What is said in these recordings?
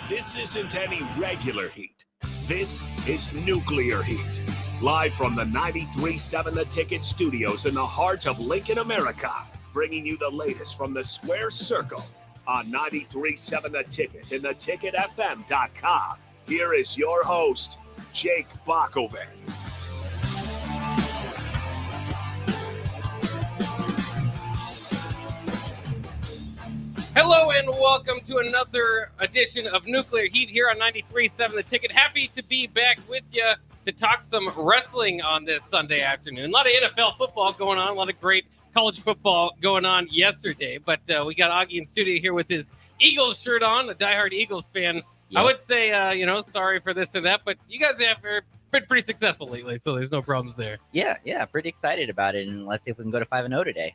This isn't any regular heat. This is nuclear heat. Live from the 93.7 The Ticket studios in the heart of Lincoln, America. Bringing you the latest from the Square Circle on 93.7 The Ticket and theticketfm.com. Here is your host, Jake Bakovic. Hello and welcome to another edition of Nuclear Heat here on 93.7 The Ticket. Happy to be back with you to talk some wrestling on this Sunday afternoon. A lot of NFL football going on, a lot of great college football going on yesterday. But we got Augie in studio here with his Eagles shirt on, a diehard Eagles fan. Yep. I would say, sorry for this and that, but you guys have been pretty successful lately, so there's no problems there. Yeah, pretty excited about it, and let's see if we can go to 5-0 today.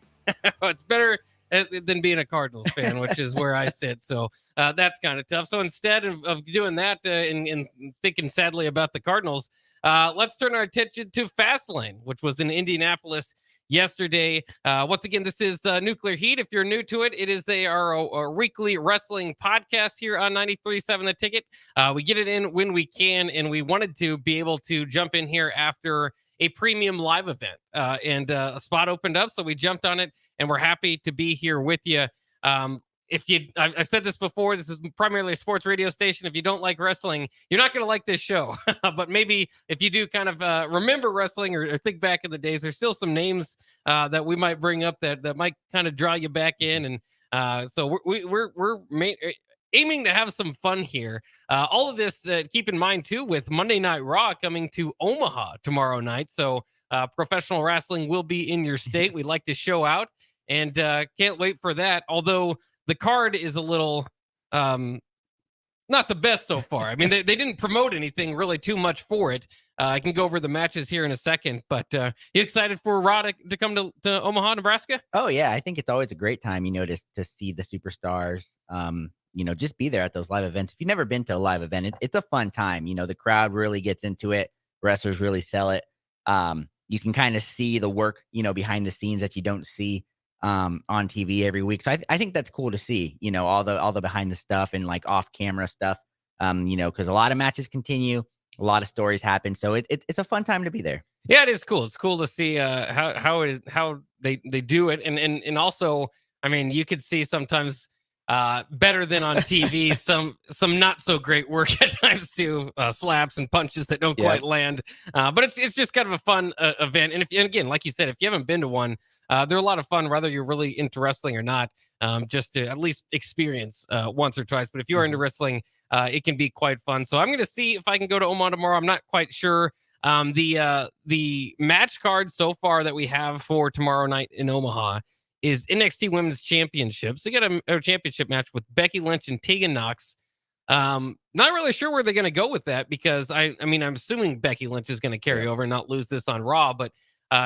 It's better than being a Cardinals fan, which is where I sit. So that's kind of tough. So instead of doing that and thinking sadly about the Cardinals, let's turn our attention to FASTLANE, which was in Indianapolis yesterday. Once again, this is Nuclear Heat. If you're new to it, it is our weekly wrestling podcast here on 93.7 The Ticket. We get it in when we can, and we wanted to be able to jump in here after a premium live event. And a spot opened up, so we jumped on it. And we're happy to be here with you. I've said this before, this is primarily a sports radio station. If you don't like wrestling, you're not going to like this show. But maybe if you do kind of remember wrestling or think back in the days, there's still some names that we might bring up that might kind of draw you back in. And so we're aiming to have some fun here. All of this, keep in mind, too, with Monday Night Raw coming to Omaha tomorrow night. So professional wrestling will be in your state. We'd like to show out. And can't wait for that. Although the card is a little not the best so far. I mean, they didn't promote anything really too much for it. I can go over the matches here in a second. But you excited for Raw to come to Omaha, Nebraska? Oh, yeah. I think it's always a great time, to see the superstars, just be there at those live events. If you've never been to a live event, it's a fun time. The crowd really gets into it. Wrestlers really sell it. You can kind of see the work, behind the scenes that you don't see on TV every week. So I think that's cool to see, all the behind the stuff and like off camera stuff, because a lot of matches continue, a lot of stories happen. So it's a fun time to be there. Yeah, it is cool. It's cool to see how they do it. And also, I mean, you could see sometimes better than on TV, some not so great work at times too, slaps and punches that don't quite land. But it's just kind of a fun event. And again, like you said, if you haven't been to one, they're a lot of fun, whether you're really into wrestling or not, just to at least experience once or twice. But if you are into wrestling, it can be quite fun. So I'm going to see if I can go to Omaha tomorrow. I'm not quite sure. The match card so far that we have for tomorrow night in Omaha is NXT Women's Championship. So you got a championship match with Becky Lynch and Tegan Nox. Not really sure where they're going to go with that, because I'm assuming Becky Lynch is going to carry over and not lose this on Raw, but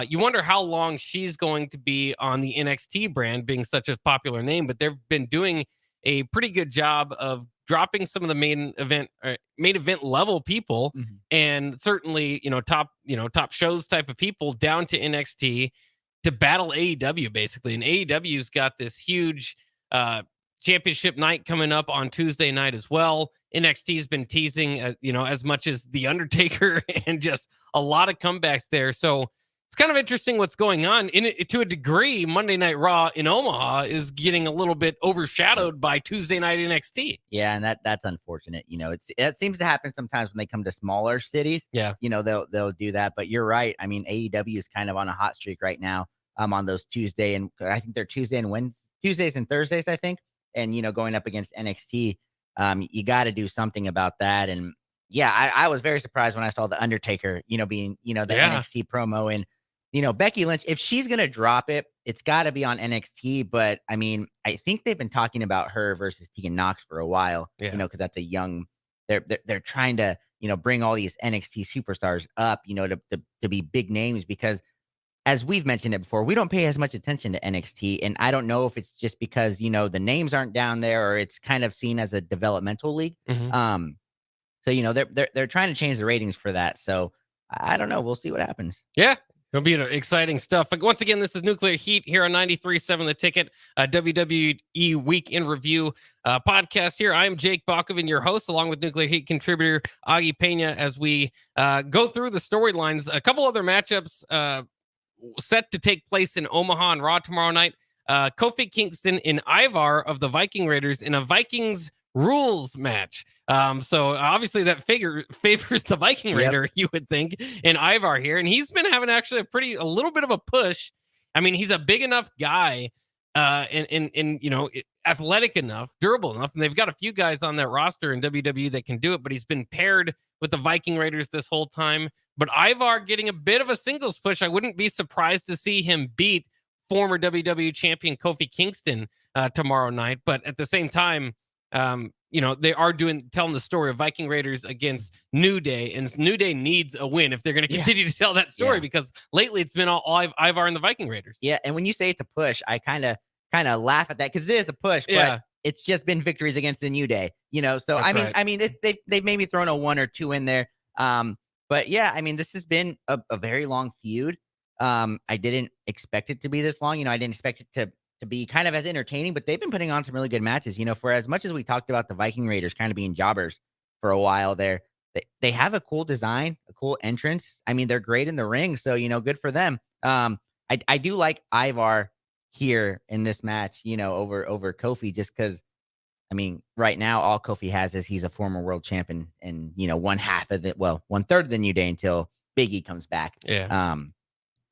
you wonder how long she's going to be on the NXT brand, being such a popular name. But they've been doing a pretty good job of dropping some of the main event level people, and certainly top shows type of people down to NXT to battle AEW basically. And AEW's got this huge championship night coming up on Tuesday night as well. NXT's been teasing, as much as The Undertaker, and just a lot of comebacks there. So it's kind of interesting what's going on. To a degree, Monday Night Raw in Omaha is getting a little bit overshadowed by Tuesday night NXT. Yeah, and that's unfortunate. It seems to happen sometimes when they come to smaller cities. Yeah, they'll do that. But you're right. I mean, AEW is kind of on a hot streak right now. On those Tuesday, and I think they're Tuesdays and Thursdays, I think. And going up against NXT, you got to do something about that. And yeah, I was very surprised when I saw the Undertaker, being the NXT promo. And Becky Lynch, if she's gonna drop it, it's got to be on NXT. But I mean, I think they've been talking about her versus Tegan Nox for a while. Because that's a young. They're trying to bring all these NXT superstars up, to be big names, because, as we've mentioned it before, we don't pay as much attention to NXT. And I don't know if it's just because, the names aren't down there, or it's kind of seen as a developmental league. So, they're trying to change the ratings for that. So I don't know. We'll see what happens. Yeah. It'll be exciting stuff. But once again, this is Nuclear Heat here on 93.7 The Ticket, WWE Week in Review podcast here. I'm Jake Bakoven, your host, along with Nuclear Heat contributor Augie Pena, as we go through the storylines. A couple other matchups set to take place in Omaha on Raw tomorrow night. Kofi Kingston and Ivar of the Viking Raiders in a Vikings rules match. So obviously that favors the Viking Raider, you would think, in Ivar here. And he's been having actually a little bit of a push. I mean, he's a big enough guy, and athletic enough, durable enough. And they've got a few guys on that roster in WWE that can do it, but he's been paired with the Viking Raiders this whole time. But Ivar getting a bit of a singles push. I wouldn't be surprised to see him beat former WWE champion Kofi Kingston tomorrow night. But at the same time, they are telling the story of Viking Raiders against New Day, and New Day needs a win if they're going to continue to tell that story, because lately it's been all Ivar and the Viking Raiders. Yeah, and when you say it's a push, I kind of laugh at that, because it is a push, but it's just been victories against the New Day, So That's I mean, they've maybe thrown a one or two in there, but yeah, I mean, this has been a very long feud. I didn't expect it to be this long. I didn't expect it to be kind of as entertaining, but they've been putting on some really good matches. For as much as we talked about the Viking Raiders kind of being jobbers for a while there, they have a cool design, a cool entrance. I mean, they're great in the ring, so good for them. I do like Ivar here in this match, over Kofi, just because, I mean, right now all Kofi has is he's a former world champion, and one third of the New Day until Big E comes back. Yeah.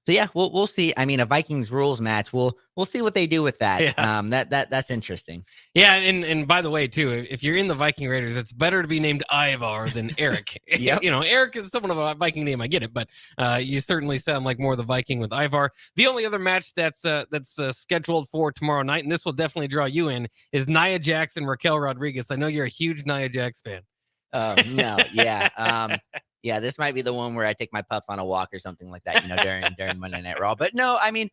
So yeah, we'll see. I mean, a Vikings rules match. We'll see what they do with that. Yeah. That's interesting. Yeah, and by the way, too, if you're in the Viking Raiders, it's better to be named Ivar than Eric. Yep. Eric is somewhat of a Viking name. I get it, but you certainly sound like more the Viking with Ivar. The only other match that's scheduled for tomorrow night, and this will definitely draw you in, is Nia Jax and Raquel Rodriguez. I know you're a huge Nia Jax fan. No, yeah. Yeah, this might be the one where I take my pups on a walk or something like that, during Monday Night Raw. But no, I mean,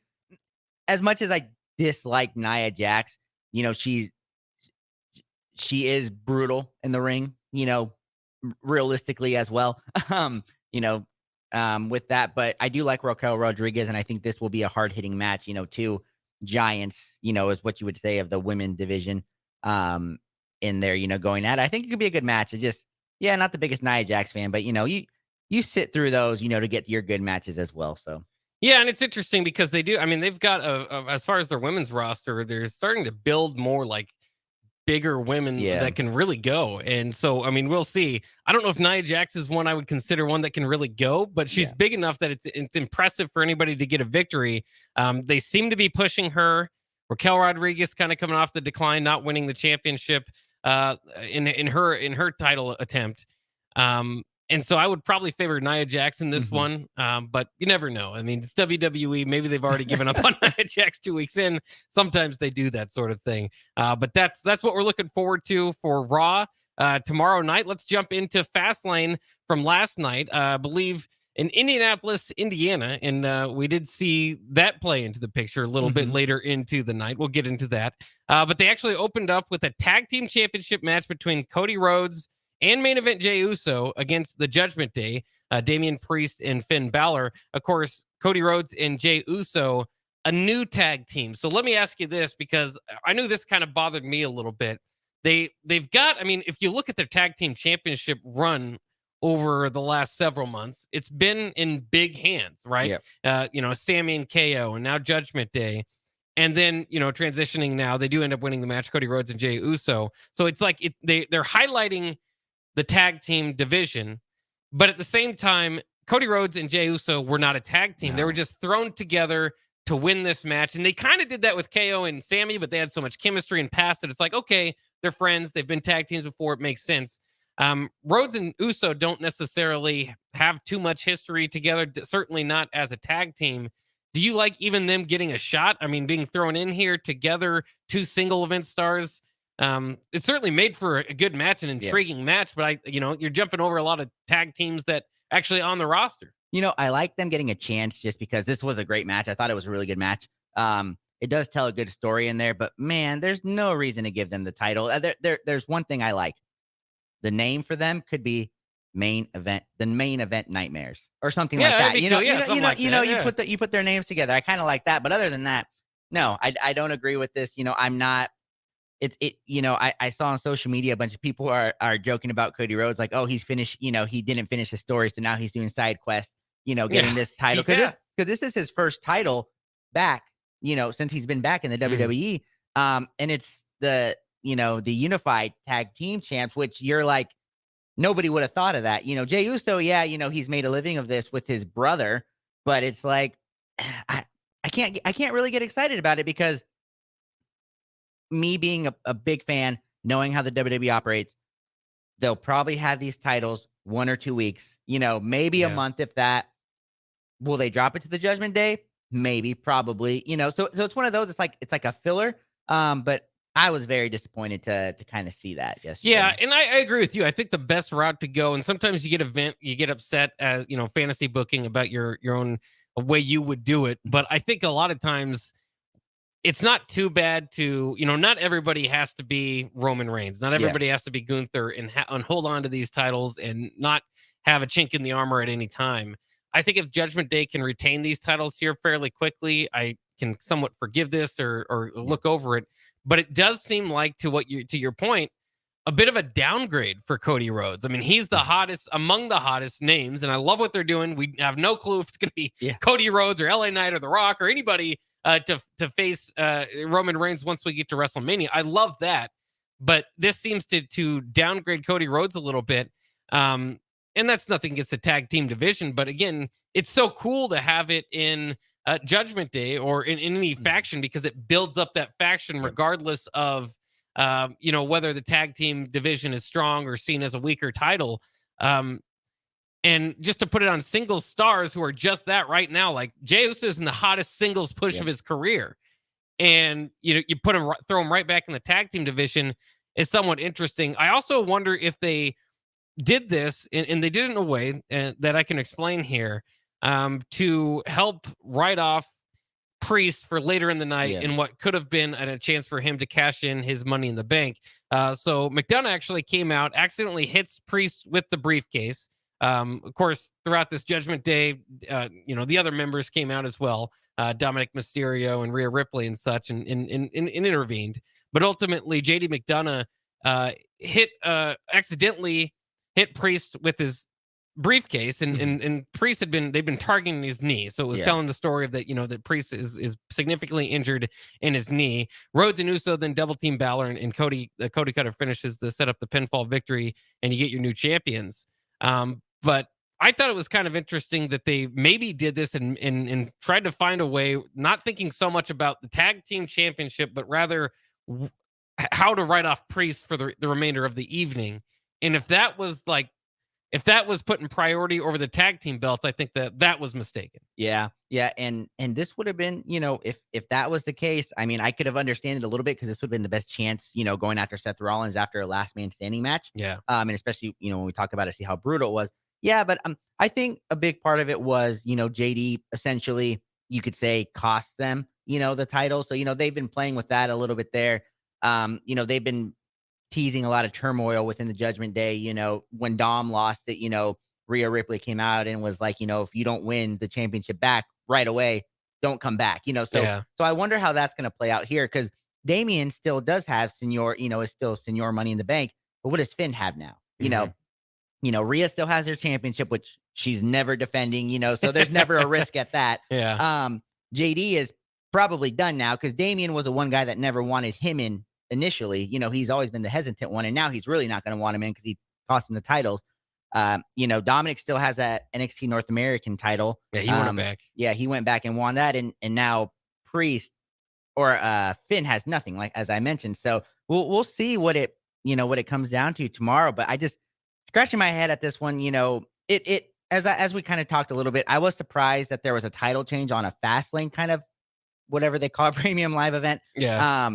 as much as I dislike Nia Jax, she is brutal in the ring, realistically as well. With that, but I do like Raquel Rodriguez, and I think this will be a hard-hitting match, two giants, is what you would say of the women division in there, going at it. I think it could be a good match. It just, not the biggest Nia Jax fan, but you sit through those, to get your good matches as well. So yeah, and it's interesting because they do. I mean, they've got as far as their women's roster, they're starting to build more like bigger women that can really go. And so, I mean, we'll see. I don't know if Nia Jax is one I would consider one that can really go, but she's big enough that it's impressive for anybody to get a victory. They seem to be pushing her. Raquel Rodriguez kind of coming off the decline, not winning the championship in her title attempt. And so I would probably favor Nia Jax in this one, but you never know. I mean, it's WWE. Maybe they've already given up on Nia Jax 2 weeks in. Sometimes they do that sort of thing. But that's what we're looking forward to for Raw tomorrow night. Let's jump into Fastlane from last night. I believe in Indianapolis, Indiana, and we did see that play into the picture a little bit later into the night. We'll get into that. But they actually opened up with a tag team championship match between Cody Rhodes and main event Jey Uso against the Judgment Day, Damian Priest and Finn Balor. Of course, Cody Rhodes and Jey Uso, a new tag team. So let me ask you this, because I knew this kind of bothered me a little bit. They've got, I mean, if you look at their tag team championship run over the last several months, it's been in big hands, right? Yep. Sammy and KO, and now Judgment Day. And then, transitioning now, they do end up winning the match, Cody Rhodes and Jey Uso. So it's like they're highlighting the tag team division, but at the same time, Cody Rhodes and Jey Uso were not a tag team. No. They were just thrown together to win this match. And they kind of did that with KO and Sammy, but they had so much chemistry and past that it's like, okay, they're friends. They've been tag teams before. It makes sense. Rhodes and Uso don't necessarily have too much history together, certainly not as a tag team. Do you like even them getting a shot? I mean, being thrown in here together, two single event stars. It certainly made for a good match, an intriguing match, but you're jumping over a lot of tag teams that actually on the roster. I like them getting a chance just because this was a great match. I thought it was a really good match. It does tell a good story in there, but man, there's no reason to give them the title. There's one thing I like. The name for them could be the main event nightmares or something Yeah, like that'd that. be You cool. know, Yeah, something like you that, know, yeah. you put their names together. I kind of like that, but other than that, no, I don't agree with this. You know, I'm not. You know, I saw on social media a bunch of people are joking about Cody Rhodes, like, oh, he's finished. You know, he didn't finish his story, so now he's doing side quests. You know, Yeah. getting this title Yeah. because this is his first title back. You know, since he's been back in the WWE. And it's the unified tag team champs, which you're like, nobody would have thought of that. You know, Jey Uso, yeah, you know, he's made a living of this with his brother, but it's like, I can't really get excited about it because me being a big fan, knowing how the WWE operates, they'll probably have these titles 1 or 2 weeks, you know, maybe a Yeah. month if that. Will they drop it to the Judgment Day? Maybe, probably, you know. So it's one of those. It's like a filler. But I was very disappointed to kind of see that yesterday. Yeah, and I agree with you. I think the best route to go, and sometimes you get upset as fantasy booking about your own way you would do it. But I think a lot of times it's not too bad to, not everybody has to be Roman Reigns. Not everybody has to be Gunther and hold on to these titles and not have a chink in the armor at any time. I think if Judgment Day can retain these titles here fairly quickly, I can somewhat forgive this or look over it. But it does seem like, to your point, a bit of a downgrade for Cody Rhodes. I mean, he's the hottest among the hottest names, and I love what they're doing. We have no clue if it's going to be Cody Rhodes or LA Knight or The Rock or anybody to face Roman Reigns once we get to WrestleMania. I love that, but this seems to downgrade Cody Rhodes a little bit. And that's nothing against the tag team division, but again, it's so cool to have it in Judgment Day or in any faction because it builds up that faction regardless of whether the tag team division is strong or seen as a weaker title. And just to put it on single stars who are just that right now, like Jey Uso is in the hottest singles push of his career. And, you throw him right back in the tag team division is somewhat interesting. I also wonder if they did this, and they did it in a way that I can explain here, to help write off Priest for later in the night in what could have been a chance for him to cash in his Money in the Bank. So McDonough actually came out, accidentally hits Priest with the briefcase. Of course, throughout this Judgment Day, the other members came out as well, Dominic Mysterio and Rhea Ripley and such, and intervened. But ultimately, JD McDonough accidentally hit Priest with his briefcase, and Priest they've been targeting his knee, so it was telling the story of that, that Priest is significantly injured in his knee. Rhodes and Uso then double team Balor, and Cody Cutter finishes the set up the pinfall victory, and you get your new champions. But I thought it was kind of interesting that they maybe did this and tried to find a way, not thinking so much about the tag team championship, but rather how to write off Priest for the remainder of the evening. And if that was put in priority over the tag team belts, I think that was mistaken. Yeah. And this would have been, if that was the case, I mean, I could have understood it a little bit because this would have been the best chance, going after Seth Rollins after a last man standing match. Yeah. And especially, when we talk about it, see how brutal it was. Yeah. But I think a big part of it was, JD essentially, you could say, cost them, the title. So, they've been playing with that a little bit there. They've been teasing a lot of turmoil within the Judgment Day. When Dom lost it, Rhea Ripley came out and was like, if you don't win the championship back right away, don't come back. So I wonder how that's going to play out here because Damian still does have is still Senior Money in the Bank. But what does Finn have now? Rhea still has her championship, which she's never defending. So there's never a risk at that. JD is probably done now because Damian was the one guy that never wanted him in initially. He's always been the hesitant one, and now he's really not going to want him in because he cost him the titles. Dominic still has that NXT North American title. Yeah, he went back. Yeah, he went back and won that, and now Priest or Finn has nothing, like as I mentioned. So we'll see what it comes down to tomorrow. But I just scratching my head at this one. It as we kind of talked a little bit, I was surprised that there was a title change on a FASTLANE kind of whatever they call a premium live event. Yeah.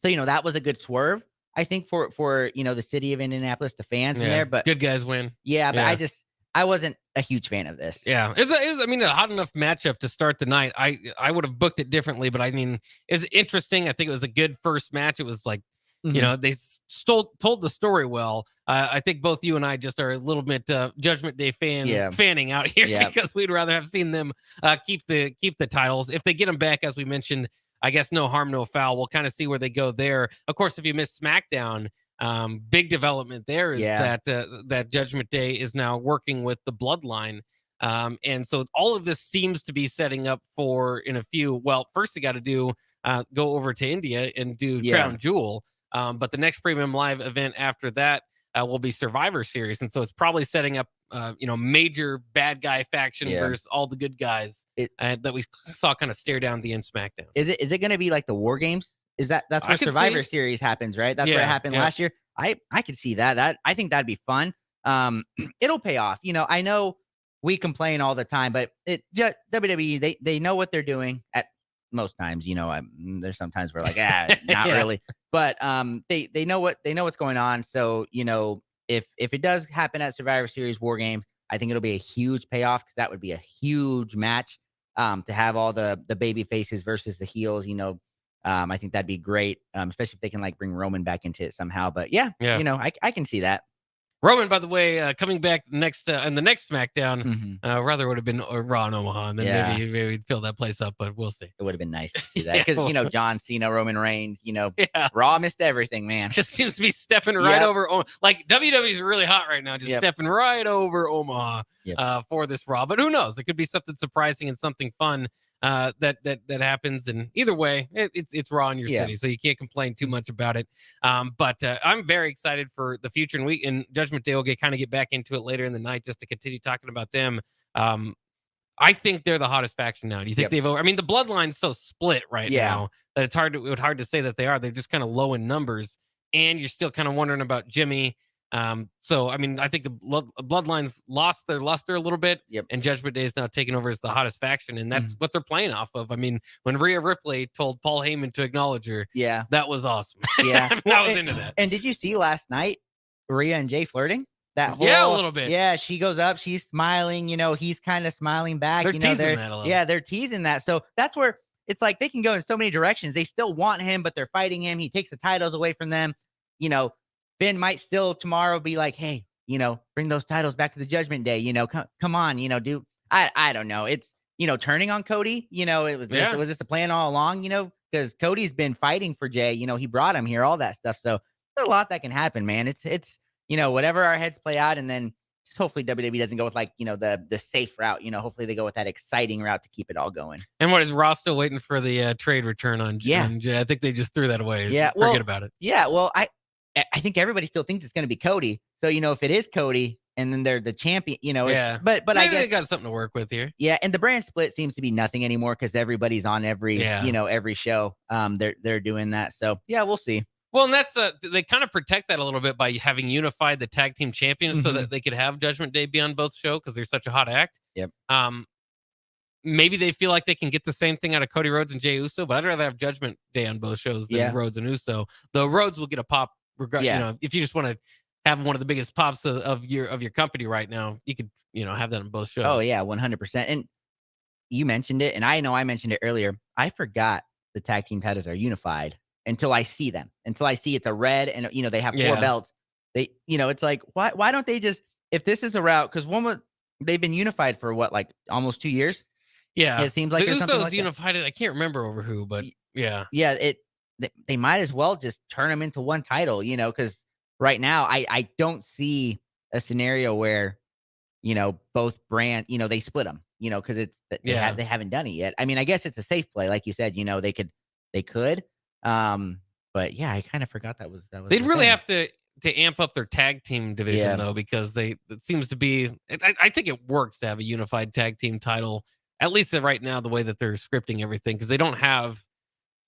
So that was a good swerve, I think, for the city of Indianapolis, the fans in there. But good guys win. Yeah, but I wasn't a huge fan of this. Yeah, it was a hot enough matchup to start the night. I would have booked it differently, but I mean, it was interesting. I think it was a good first match. It was like you know, they told the story well. I think both you and I just are a little bit Judgment Day fanning out here because we'd rather have seen them keep the titles. If they get them back, as we mentioned, I guess no harm, no foul. We'll kind of see where they go there. Of course, if you miss SmackDown, big development there is that Judgment Day is now working with the Bloodline. And so all of this seems to be setting up for in a few. Well, first you got to do go over to India and do Crown Jewel. But the next Premium Live event after that will be Survivor Series. And so it's probably setting up, major bad guy faction versus all the good guys that we saw kind of stare down the end SmackDown. Is it going to be like the War Games? That's where Survivor Series happens, right? That's where it happened last year. I could see that. I think that'd be fun. It'll pay off. I know we complain all the time, but WWE, they know what they're doing at most times. There's sometimes we're like, not really, but they know what's going on. So if it does happen at Survivor Series War Games, I think it'll be a huge payoff because that would be a huge match to have all the baby faces versus the heels. I think that'd be great, especially if they can bring Roman back into it somehow. But I can see that. Roman, by the way, coming back next in the next SmackDown, rather would have been Raw in Omaha, and then maybe we'd fill that place up, but we'll see. It would have been nice to see that because John Cena, Roman Reigns, Raw missed everything, man. Just seems to be stepping right over. Like WWE's really hot right now, just stepping right over Omaha for this Raw. But who knows? There could be something surprising and something fun that happens, and either way it's Raw in your city, so you can't complain too much about it. But I'm very excited for the future, and Judgment Day will get back into it later in the night just to continue talking about them. I think they're the hottest faction now. Do you think they've over? I mean, the Bloodline's so split right now that it's hard to say that they are. They're just kind of low in numbers, and you're still kind of wondering about Jimmy. So I mean, I think the Bloodlines lost their luster a little bit, and Judgment Day is now taking over as the hottest faction, and that's what they're playing off of. I mean, when Rhea Ripley told Paul Heyman to acknowledge her, that was awesome. I was into that. And did you see last night Rhea and Jay flirting? That a little bit. Yeah, she goes up, she's smiling. He's kind of smiling back. They're teasing that a little. Yeah, they're teasing that. So that's where it's like they can go in so many directions. They still want him, but they're fighting him. He takes the titles away from them. Finn might still tomorrow be like, hey, bring those titles back to the Judgment Day. Come on, do I don't know. It's turning on Cody. Was this the plan all along? Because Cody's been fighting for Jay. He brought him here, all that stuff. So there's a lot that can happen, man. It's whatever our heads play out, and then just hopefully WWE doesn't go with the safe route. Hopefully they go with that exciting route to keep it all going. And what is Ross still waiting for the trade return on Jay? I think they just threw that away. Forget about it. Yeah, well, I think everybody still thinks it's going to be Cody. So, if it is Cody and then they're the champion, but maybe I guess they got something to work with here. Yeah. And the brand split seems to be nothing anymore because everybody's on every show. They're doing that. So yeah, we'll see. Well, and that's they kind of protect that a little bit by having unified the tag team champions so that they could have Judgment Day be on both shows because they're such a hot act. Yep. Maybe they feel like they can get the same thing out of Cody Rhodes and Jey Uso, but I'd rather have Judgment Day on both shows than Rhodes and Uso. Though Rhodes will get a pop. If you just want to have one of the biggest pops of your company right now, you could have that on both shows. Oh yeah, 100%. And you mentioned it, and I know I mentioned it earlier. I forgot the tag team titles are unified until I see them. Until I see it's a red, and they have 4 belts. They it's like why don't they just, if this is a route, because they've been unified for what, like almost 2 years. Yeah, it seems like the something Usos like unified it. I can't remember over who, but yeah. They might as well just turn them into one title, because right now I don't see a scenario where, both brands, they split them, because they haven't done it yet. I mean, I guess it's a safe play. Like you said, they could. But yeah, I kind of forgot that was they'd really have to amp up their tag team division though, because it seems to be, I think it works to have a unified tag team title, at least right now, the way that they're scripting everything, because they don't have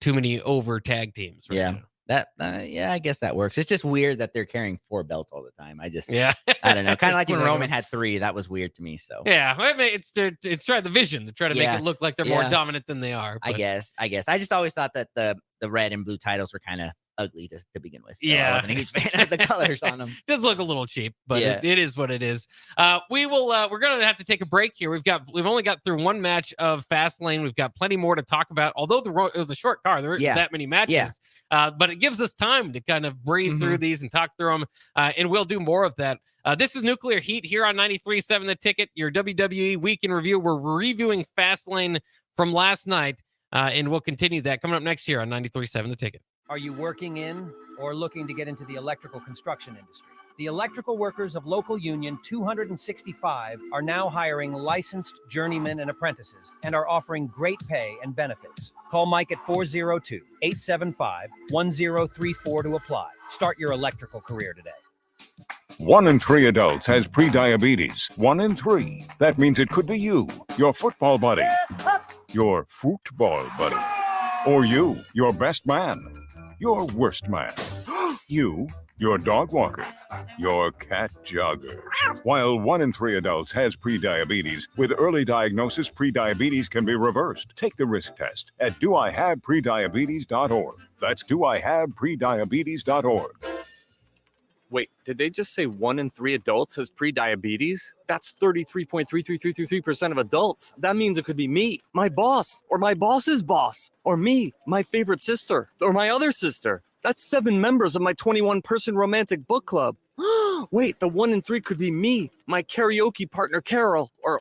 too many over tag teams right now. That I guess that works. It's just weird that they're carrying 4 belts all the time. I don't know. Kind of like when Roman had 3. That was weird to me. So I mean, it's try the vision to try to make it look like they're more dominant than they are. But. I guess. I just always thought that the red and blue titles were kind of ugly to begin with. So Yeah. I wasn't a huge fan of the colors on them. Does look a little cheap, but Yeah. it is what it is. We're gonna have to take a break here. We've only got through one match of Fastlane. We've got plenty more to talk about. Although it was a short card, there weren't that many matches. But it gives us time to kind of breathe through these and talk through them. And we'll do more of that. This is Nuclear Heat here on 93.7 The Ticket, your WWE Week in Review. We're reviewing Fastlane from last night, and we'll continue that coming up next year on 93.7 The Ticket. Are you working in or looking to get into the electrical construction industry? The electrical workers of local union 265 are now hiring licensed journeymen and apprentices and are offering great pay and benefits. Call Mike at 402-875-1034 to apply. Start your electrical career today. 1 in 3 adults has prediabetes. 1 in 3. That means it could be you, your football buddy, your football buddy, or you, your best man, your worst man, you, your dog walker, your cat jogger. While 1 in 3 adults has prediabetes, with early diagnosis, prediabetes can be reversed. Take the risk test at doihaveprediabetes.org. That's doihaveprediabetes.org. Wait, did they just say 1 in 3 adults has prediabetes? That's 33.33333% of adults. That means it could be me, my boss, or my boss's boss, or me, my favorite sister, or my other sister. That's 7 members of my 21-person romantic book club. Wait, the 1 in 3 could be me, my karaoke partner Carol, or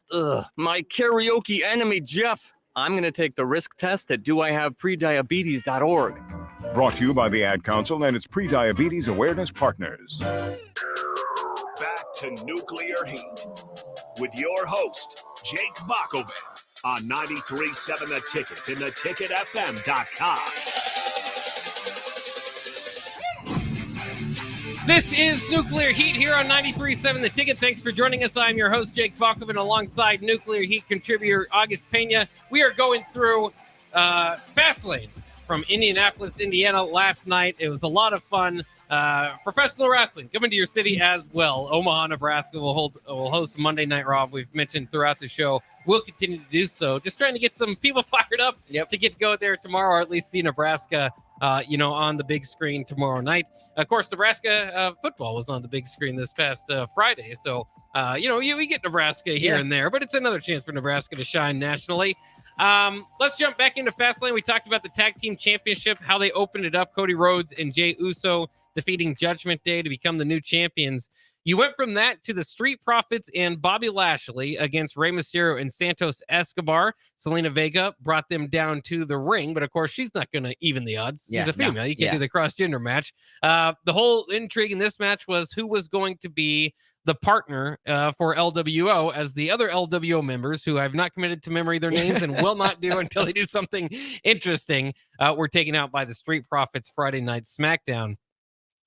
my karaoke enemy Jeff. I'm going to take the risk test at doihaveprediabetes.org. Brought to you by the Ad Council and its Prediabetes Awareness Partners. Back to Nuclear Heat with your host, Jake Bakoven, on 93.7 The Ticket and theticketfm.com. This is Nuclear Heat here on 93.7 The Ticket. Thanks for joining us. I'm your host, Jake Bakoven, alongside Nuclear Heat contributor August Pena. We are going through Fastlane from Indianapolis, Indiana last night. It was a lot of fun. Professional wrestling coming to your city as well. Omaha, Nebraska will host Monday Night Raw. We've mentioned throughout the show. We'll continue to do so. Just trying to get some people fired up to get to go there tomorrow, or at least see Nebraska, on the big screen tomorrow night. Of course, Nebraska football was on the big screen this past Friday. So, we get Nebraska here and there, but it's another chance for Nebraska to shine nationally. Let's jump back into Fastlane. We talked about the tag team championship, how they opened it up. Cody Rhodes and Jey Uso defeating Judgment Day to become the new champions. You went from that to the Street Profits and Bobby Lashley against Rey Mysterio and Santos Escobar. Selena Vega brought them down to the ring, but of course she's not going to even the odds. She's a female. You can't do the cross-gender match. The whole intrigue in this match was who was going to be the partner for LWO, as the other LWO members, who I've not committed to memory their names and will not do until they do something interesting, were taken out by the Street Profits Friday Night SmackDown.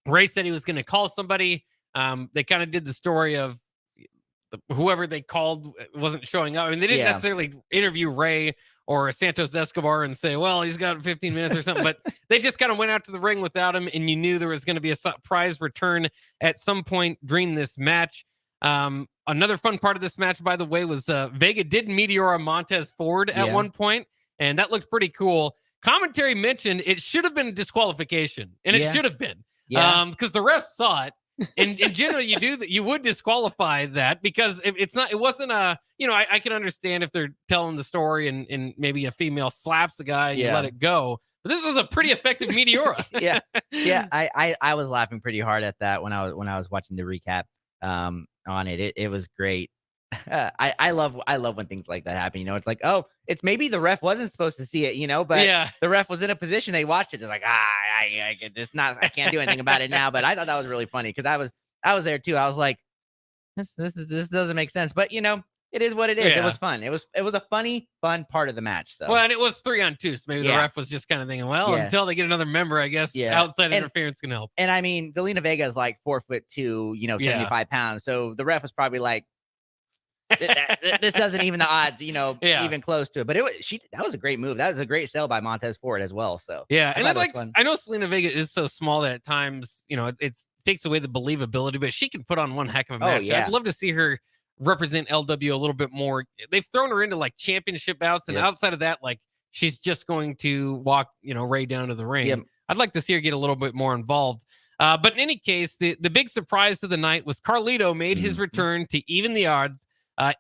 Ray said he was going to call somebody. They kind of did the story of whoever they called wasn't showing up. I mean, they didn't necessarily interview Ray or Santos Escobar and say, well, he's got 15 minutes or something, but they just kind of went out to the ring without him, and you knew there was going to be a surprise return at some point during this match. Another fun part of this match, by the way, was Vega did Meteora Montez Ford at one point, and that looked pretty cool. Commentary mentioned it should have been a disqualification, and it should have been. Because the refs saw it, and in general, you would disqualify that, because it wasn't a, I can understand if they're telling the story and maybe a female slaps a guy and you let it go, but this was a pretty effective Meteora. I was laughing pretty hard at that when I was watching the recap on it. It was great. I love when things like that happen. It's like, oh, it's maybe the ref wasn't supposed to see it, but the ref was in a position, they watched it, they're like, I can't do anything about it now. But I thought that was really funny, because I was there too. I was like, this doesn't make sense, but it is what it is. It was fun. It was a fun part of the match. So and it was 3-on-2, so maybe the ref was just kind of thinking, well, until they get another member, I guess outside interference can help. And I mean, Zelina Vega is like 4'2", 75 pounds, so the ref was probably like, this doesn't even the odds, even close to it. But that was a great move. That was a great sell by Montez Ford as well. So and I know Selena Vega is so small that at times, it takes away the believability, but she can put on one heck of a match. I'd love to see her represent LW a little bit more. They've thrown her into like championship bouts, and outside of that, like she's just going to walk, Ray down to the ring. I'd like to see her get a little bit more involved. But in any case, the big surprise of the night was Carlito made his return to even the odds,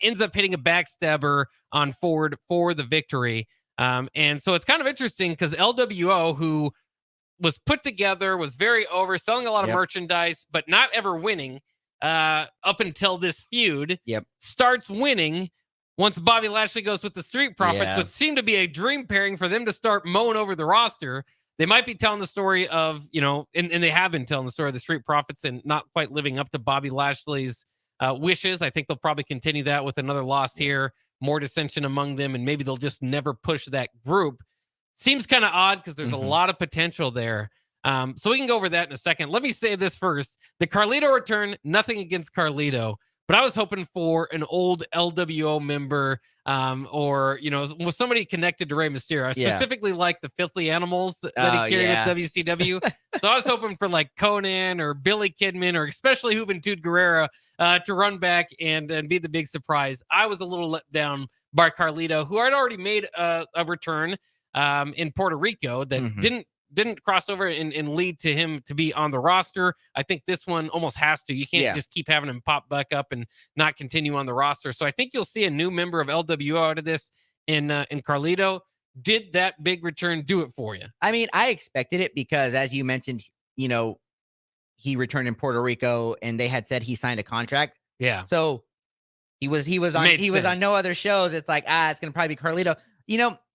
ends up hitting a backstabber on Ford for the victory. And so it's kind of interesting because LWO, who was put together, was very over, selling a lot of merchandise, but not ever winning up until this feud, starts winning once Bobby Lashley goes with the Street Profits, which seemed to be a dream pairing for them to start mowing over the roster. They might be telling the story of, and they have been telling the story of the Street Profits and not quite living up to Bobby Lashley's wishes. I think they'll probably continue that with another loss here, more dissension among them, and maybe they'll just never push that group. Seems kind of odd because there's a lot of potential there. So we can go over that in a second. Let me say this first. The Carlito return, nothing against Carlito, but I was hoping for an old LWO member or, with somebody connected to Rey Mysterio. I specifically like the Filthy Animals that he carried with WCW. So I was hoping for like Conan or Billy Kidman or especially Juventud Guerrera to run back and be the big surprise. I was a little let down by Carlito, who had already made a return in Puerto Rico that didn't cross over and lead to him to be on the roster. I think this one almost has to. You can't just keep having him pop back up and not continue on the roster. So I think you'll see a new member of LWO out of this in Carlito. Did that big return do it for you? I mean, I expected it because, as you mentioned, he returned in Puerto Rico and they had said he signed a contract. Yeah. So he was on no other shows. It's like, it's going to probably be Carlito.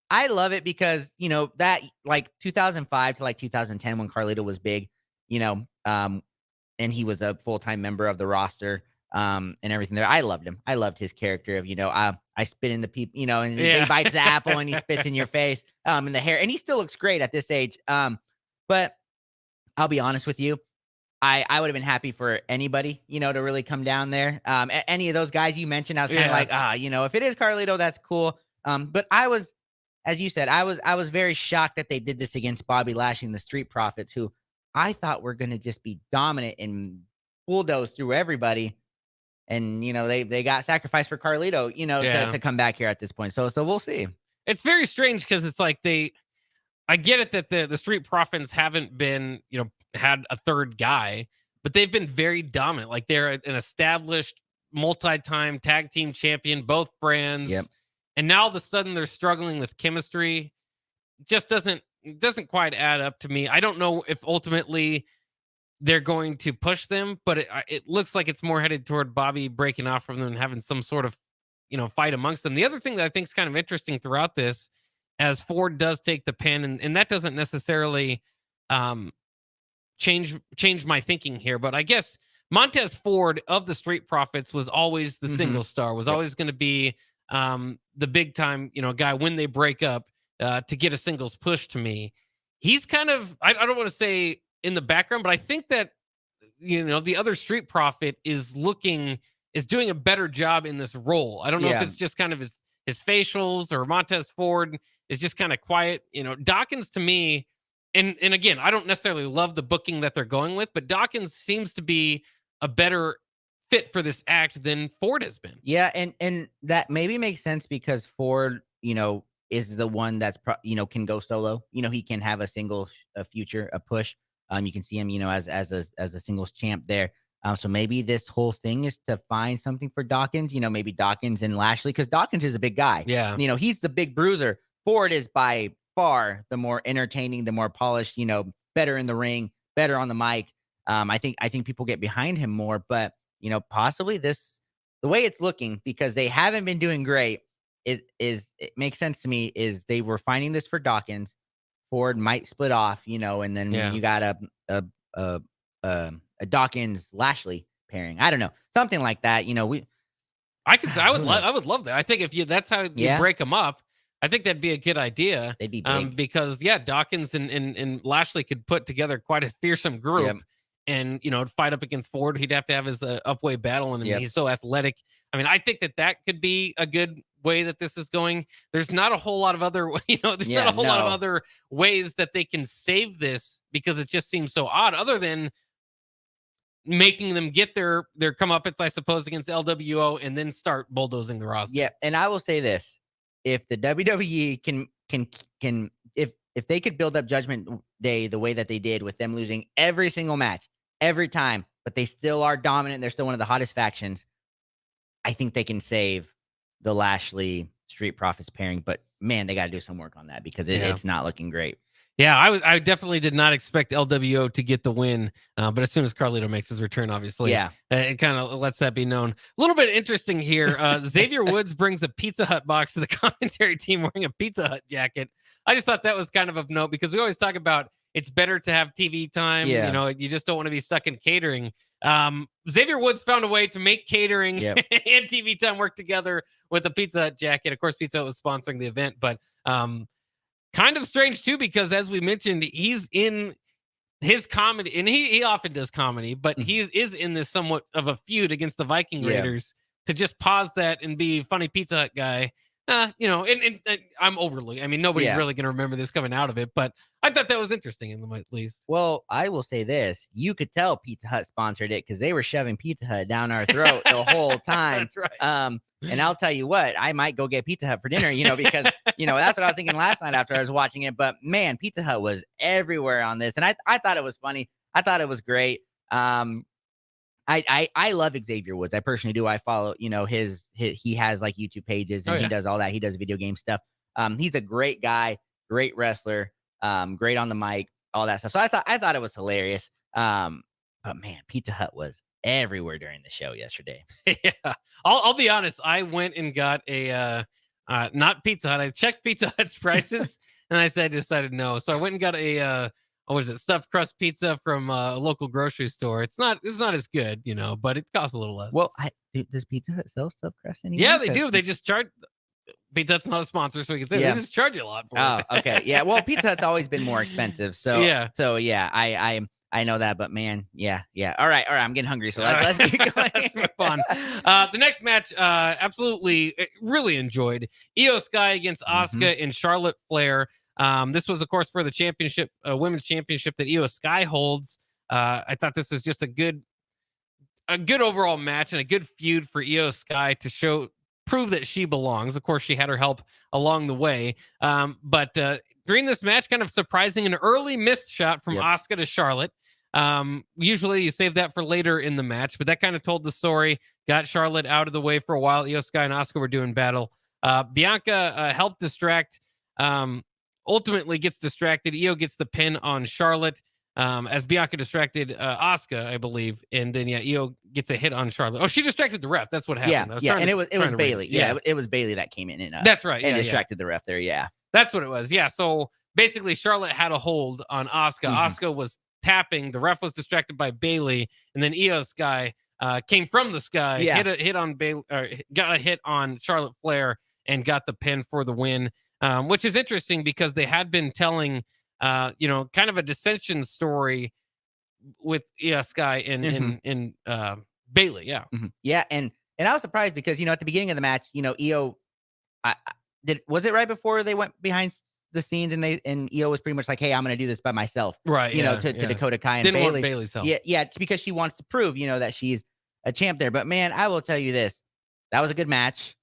I love it because, that like 2005 to like 2010 when Carlito was big, and he was a full-time member of the roster and everything there. I loved him. I loved his character of, I spit in the people, and he bites the apple and he spits in your face in the hair. And he still looks great at this age. But I'll be honest with you. I would have been happy for anybody, to really come down there. Any of those guys you mentioned, I was kind of like, if it is Carlito, that's cool. But I was, as you said, I was very shocked that they did this against Bobby Lashley and the Street Profits, who I thought were going to just be dominant and bulldoze through everybody. And, they got sacrificed for Carlito, to come back here at this point. So we'll see. It's very strange because it's like I get it that the Street Profits haven't been, had a third guy, but they've been very dominant. Like they're an established multi-time tag team champion, both brands. Yep. And now all of a sudden they're struggling with chemistry. Just doesn't quite add up to me. I don't know if ultimately they're going to push them, but it looks like it's more headed toward Bobby breaking off from them and having some sort of, fight amongst them. The other thing that I think is kind of interesting throughout this, as Ford does take the pin, and that doesn't necessarily change my thinking here, but I guess Montez Ford of the Street Profits was always the single star, was always going to be the big time, guy when they break up to get a singles push. To me, he's kind of, I don't want to say in the background, but I think that, the other Street Profit is doing a better job in this role. I don't know if it's just kind of his facials or Montez Ford is just kind of quiet. Dawkins to me, and again, I don't necessarily love the booking that they're going with, but Dawkins seems to be a better fit for this act than Ford has been. Yeah, and that maybe makes sense because Ford, is the one that's can go solo. He can have a single future, a push. You can see him, as a singles champ there. So maybe this whole thing is to find something for Dawkins. Maybe Dawkins and Lashley, because Dawkins is a big guy. Yeah, he's the big bruiser. Ford is by far the more entertaining, the more polished. Better in the ring, better on the mic. I think people get behind him more, but possibly the way it's looking, because they haven't been doing great, is it makes sense to me, is they were finding this for Dawkins. Ford might split off, and then you got a Dawkins Lashley pairing. I don't know, something like that. I would love that. I think if that's how you break them up, I think that'd be a good idea. They'd be big. Because Dawkins and Lashley could put together quite a fearsome group. Yep. And fight up against Ford. He'd have to have his upway battle, and he's so athletic. I mean, I think that could be a good way that this is going. There's not a whole lot of other, lot of other ways that they can save this, because it just seems so odd, other than making them get their comeuppance, I suppose, against LWO and then start bulldozing the roster. Yeah, and I will say this: if the WWE can if if they could build up Judgment Day the way that they did with them losing every single match, every time, but they still are dominant. They're still one of the hottest factions. I think they can save the Lashley Street Profits pairing, but man, they got to do some work on that because it's not looking great. Yeah, I definitely did not expect LWO to get the win, but as soon as Carlito makes his return, obviously, it kind of lets that be known. A little bit interesting here. Xavier Woods brings a Pizza Hut box to the commentary team wearing a Pizza Hut jacket. I just thought that was kind of note because we always talk about it's better to have TV time. Yeah. You know, you just don't want to be stuck in catering. Xavier Woods found a way to make catering and TV time work together with a Pizza Hut jacket. Of course, Pizza Hut was sponsoring the event, but kind of strange too, because as we mentioned, he's in his comedy, and he often does comedy, but he is in this somewhat of a feud against the Viking Raiders. To just pause that and be funny Pizza Hut guy. You know, and I'm overly. I mean, nobody's really going to remember this coming out of it, but I thought that was interesting in the at least. Well, I will say this: you could tell Pizza Hut sponsored it because they were shoving Pizza Hut down our throat the whole time. That's right. And I'll tell you what, I might go get Pizza Hut for dinner, you know, because that's what I was thinking last night after I was watching it. But man, Pizza Hut was everywhere on this, and I thought it was funny. I thought it was great. I love Xavier Woods. I personally do. I follow, he has like YouTube pages and he does all that. He does video game stuff. He's a great guy, great wrestler, great on the mic, all that stuff. So I thought it was hilarious. But man, Pizza Hut was everywhere during the show yesterday. Yeah. I'll be honest. I went and got a not Pizza Hut. I checked Pizza Hut's prices and I decided no. So I went and got a what is it? Stuffed crust pizza from a local grocery store. It's not as good, but it costs a little less. Well, does Pizza Hut sell stuffed crust anymore? Yeah, they do. They just charge. Pizza Hut's not a sponsor, so we can say they just charge you a lot for it. Oh, okay. Yeah. Well, Pizza Hut's always been more expensive. So I know that, but man, yeah. All right. I'm getting hungry, so let's get going. Let's move on. The next match, absolutely, really enjoyed. Io Sky against Asuka and Charlotte Flair. This was, of course, for the championship, women's championship that Io Sky holds. I thought this was just a good overall match and a good feud for Io Sky to prove that she belongs. Of course, she had her help along the way. But during this match, kind of surprising, an early missed shot from Asuka to Charlotte. Usually you save that for later in the match, but that kind of told the story, got Charlotte out of the way for a while. Io Sky and Asuka were doing battle. Bianca helped distract, ultimately gets distracted. Io gets the pin on Charlotte as Bianca distracted Asuka, I believe. And then, Io gets a hit on Charlotte. Oh, she distracted the ref. That's what happened. And it was Bailey. It was Bailey that came in and that's right. And distracted the ref there. Yeah. That's what it was. Yeah. So basically Charlotte had a hold on Asuka. Asuka was tapping. The ref was distracted by Bailey. And then Io Sky came from the sky, hit on Bailey, got a hit on Charlotte Flair and got the pin for the win. Which is interesting because they had been telling, kind of a dissension story with Io Sky and Bailey. Yeah. Yeah. And I was surprised because, at the beginning of the match, Io, was it right before they went behind the scenes and Io was pretty much like, hey, I'm going to do this by myself. Right. To Dakota Kai and Didn't Bailey. want Bailey's help. Yeah. It's because she wants to prove, that she's a champ there. But man, I will tell you this, that was a good match.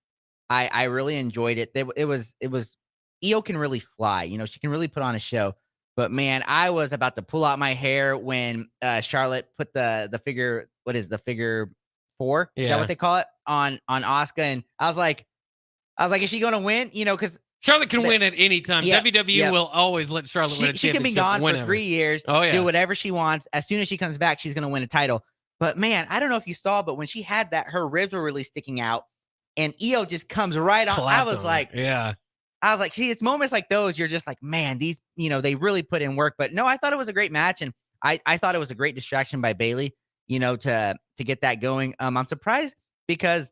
I really enjoyed it. It was Io can really fly, she can really put on a show. But man, I was about to pull out my hair when Charlotte put the figure, what is the figure 4? Is that what they call it? On Asuka. And I was like, is she gonna win? Because Charlotte can win at any time. WWE will always let Charlotte win a championship. She can be gone whenever. for 3 years, do whatever she wants. As soon as she comes back, she's gonna win a title. But man, I don't know if you saw, but when she had that, her ribs were really sticking out, and Io just comes right on. I was like, see, it's moments like those you're just like, man, these, they really put in work. But no, I thought it was a great match, and I thought it was a great distraction by Bailey, to get that going. I'm surprised because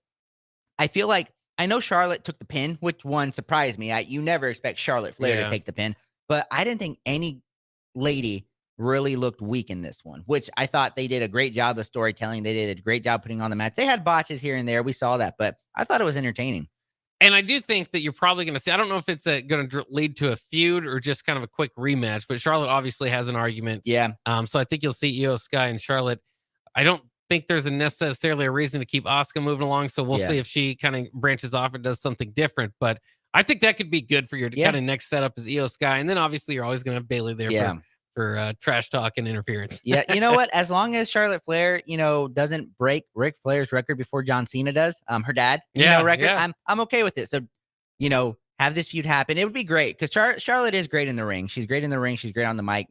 I feel like I know Charlotte took the pin, which one surprised me. You never expect Charlotte Flair to take the pin, but I didn't think any lady really looked weak in this one, which I thought they did a great job of storytelling. They did a great job putting on the match. They had botches here and there. We saw that, but I thought it was entertaining. And I do think that you're probably going to see, I don't know if it's going to lead to a feud or just kind of a quick rematch, but Charlotte obviously has an argument. Yeah. So I think you'll see Io Sky and Charlotte. I don't think there's necessarily a reason to keep Asuka moving along. So we'll see if she kind of branches off and does something different. But I think that could be good for your kind of next setup as Io Sky. And then obviously you're always going to have Bailey there for trash talk and interference. Yeah. You know what? As long as Charlotte Flair, doesn't break Ric Flair's record before John Cena does, her dad, record, I'm okay with it. So, have this feud happen. It would be great because Charlotte is great in the ring. She's great in the ring. She's great on the mic.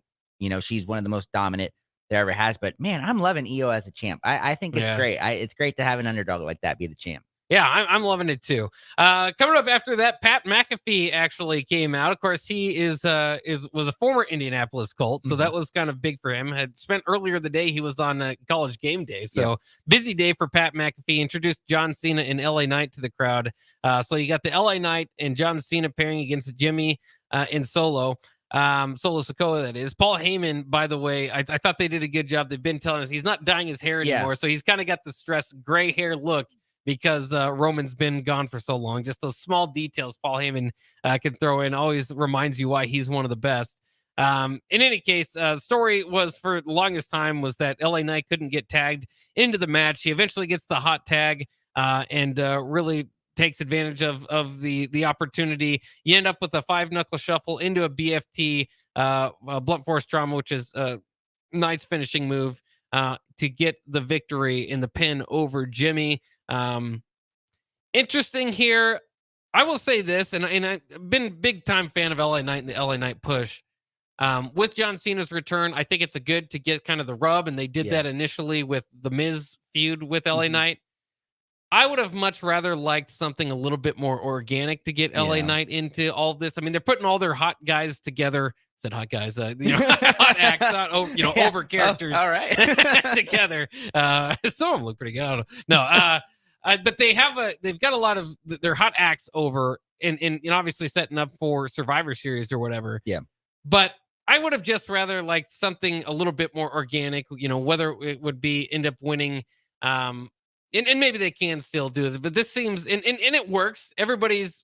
She's one of the most dominant there ever has. But man, I'm loving Io as a champ. I think it's great. It's great to have an underdog like that be the champ. Yeah, I'm loving it too. Coming up after that, Pat McAfee actually came out. Of course, he was a former Indianapolis Colt, so that was kind of big for him. Had spent earlier the day, he was on College Game Day, so busy day for Pat McAfee. Introduced John Cena and LA Knight to the crowd. So you got the LA Knight and John Cena pairing against Jimmy in Solo. Solo Sikoa, that is. Paul Heyman, by the way, I thought they did a good job. They've been telling us he's not dyeing his hair anymore, so he's kind of got the stress gray hair look because Roman's been gone for so long. Just those small details Paul Heyman can throw in always reminds you why he's one of the best. In any case, the story was for the longest time was that LA Knight couldn't get tagged into the match. He eventually gets the hot tag and really takes advantage of the opportunity. You end up with a 5-knuckle shuffle into a BFT, a blunt force trauma, which is Knight's finishing move to get the victory in the pin over Jimmy. Interesting here. I will say this, and I've been a big time fan of LA Knight and the LA Knight push. With John Cena's return, I think it's a good to get kind of the rub, and they did that initially with the Miz feud with LA Knight. I would have much rather liked something a little bit more organic to get LA Knight into all of this. I mean, they're putting all their hot guys together. Said hot guys, hot acts, not over characters. All right, together. Some of them look pretty good. I don't know. No, but they've got a lot of their hot acts over, and obviously setting up for Survivor Series or whatever. Yeah, but I would have just rather liked something a little bit more organic. Whether it would be end up winning. And maybe they can still do it, but this seems and it works. Everybody's